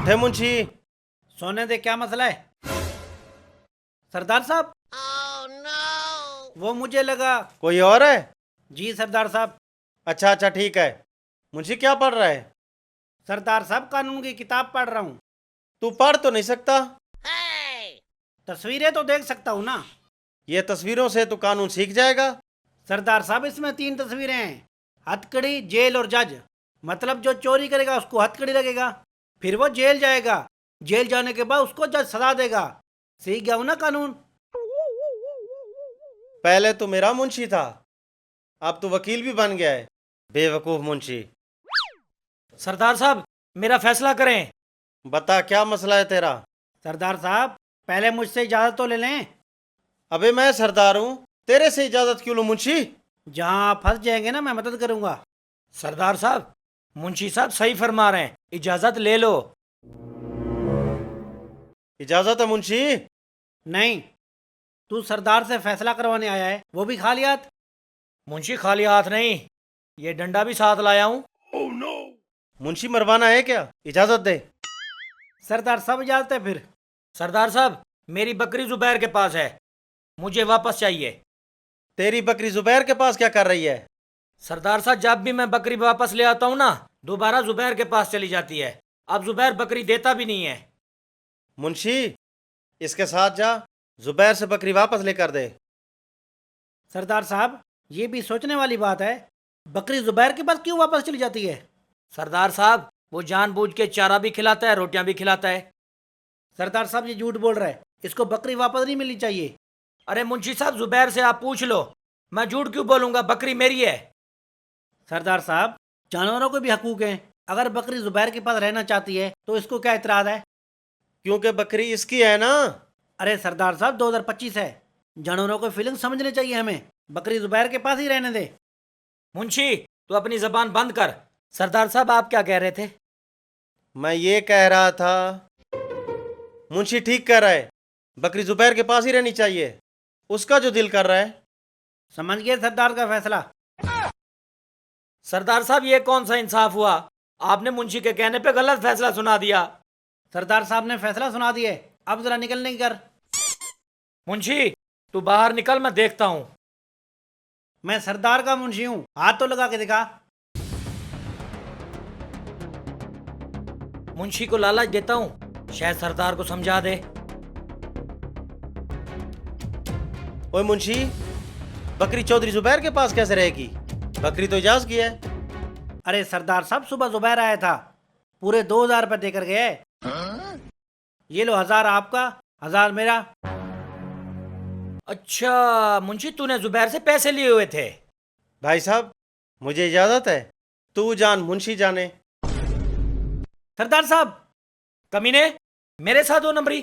उठे मुंशी। सोने दे, क्या मसला है सरदार साहब? वो मुझे लगा। कोई और है? जी सरदार साहब। अच्छा अच्छा ठीक है। मुंशी क्या पढ़ रहा है? सरदार साहब, कानून की किताब पढ़ रहा हूँ। तू पढ़ तो नहीं सकता? तस्वीरें तो देख सकता हूँ ना। ये तस्वीरों से तू कानून सीख जाएगा। सरदार साहब, इसमें 3 तस्वीरें हैं, हथकड़ी, जेल और जज। मतलब जो चोरी करेगा उसको हथकड़ी लगेगा, फिर वो जेल जाएगा, जेल जाने के बाद उसको जज सजा देगा। सीख गया हूँ ना कानून। पहले तू मेरा मुंशी था, अब तू वकील भी बन गया है। बेवकूफ मुंशी। सरदार साहब, मेरा फैसला करें। बता क्या मसला है तेरा? सरदार साहब, पहले मुझसे इजाज़त तो ले लें। अबे मैं सरदार हूँ, तेरे से इजाजत क्यों लूं मुंशी? जहाँ आप फंस जाएंगे ना, मैं मदद करूंगा। सरदार साहब, मुंशी साहब सही फरमा रहे हैं, इजाजत ले लो। इजाजत है मुंशी। नहीं, तू सरदार से फैसला करवाने आया है, वो भी खाली हाथ। मुंशी खाली हाथ नहीं, ये डंडा भी साथ लाया हूँ। मुंशी मरवाना है क्या? इजाजत दे। सरदार साहब इजाजत है फिर। सरदार साहब, मेरी बकरी जुबैर के पास है, मुझे वापस चाहिए। तेरी बकरी जुबैर के पास क्या कर रही है? सरदार साहब, जब भी मैं बकरी वापस ले आता हूँ ना, दोबारा जुबैर के पास चली जाती है। अब जुबैर बकरी देता भी नहीं है। मुंशी, इसके साथ जा, जुबैर से बकरी वापस लेकर दे। सरदार साहब, ये भी सोचने वाली बात है, बकरी जुबैर के पास क्यों वापस चली जाती है? सरदार साहब, वो जानबूझ के चारा भी खिलाता है, रोटियां भी खिलाता है। सरदार साहब, ये झूठ बोल रहा है, इसको बकरी वापस नहीं मिलनी चाहिए। अरे मुंशी साहब, जुबैर से आप पूछ लो, मैं झूठ क्यों बोलूंगा, बकरी मेरी है। सरदार साहब, जानवरों को भी हकूक हैं, अगर बकरी जुबैर के पास रहना चाहती है तो इसको क्या इतराज है? क्योंकि बकरी इसकी है ना। अरे सरदार साहब, 2025 है, जानवरों को फीलिंग समझनी चाहिए हमें। बकरी जुबैर के पास ही रहने दे। मुंशी, तू अपनी जबान बंद कर। सरदार साहब, आप क्या कह रहे थे? मैं ये कह रहा था, मुंशी ठीक कह रहा है, बकरी जुबैर के पास ही रहनी चाहिए, उसका जो दिल कर रहा है। समझ गए सरदार का फैसला? सरदार साहब, ये कौन सा इंसाफ हुआ, आपने मुंशी के कहने पे गलत फैसला सुना दिया। सरदार साहब ने फैसला सुना दिया, अब जरा निकलने की कर। मुंशी, तू बाहर निकल, मैं देखता हूं। मैं सरदार का मुंशी हूँ, हाथ तो लगा के दिखा। मुंशी को लालच देता हूं, शायद सरदार को समझा दे। ओए मुंशी, बकरी चौधरी जुबैर के पास कैसे रहेगी? बकरी तो इजाज की है। अरे सरदार साहब, सुबह जुबैर आया था, पूरे 2000 रुपये देकर गए। ये लो, 1000 आपका, 1000 मेरा। अच्छा मुंशी, तूने जुबैर से पैसे लिए हुए थे? भाई साहब, मुझे इजाजत है, तू जान मुंशी जाने। सरदार साहब, कमीने, मेरे साथ 2 नंबरी।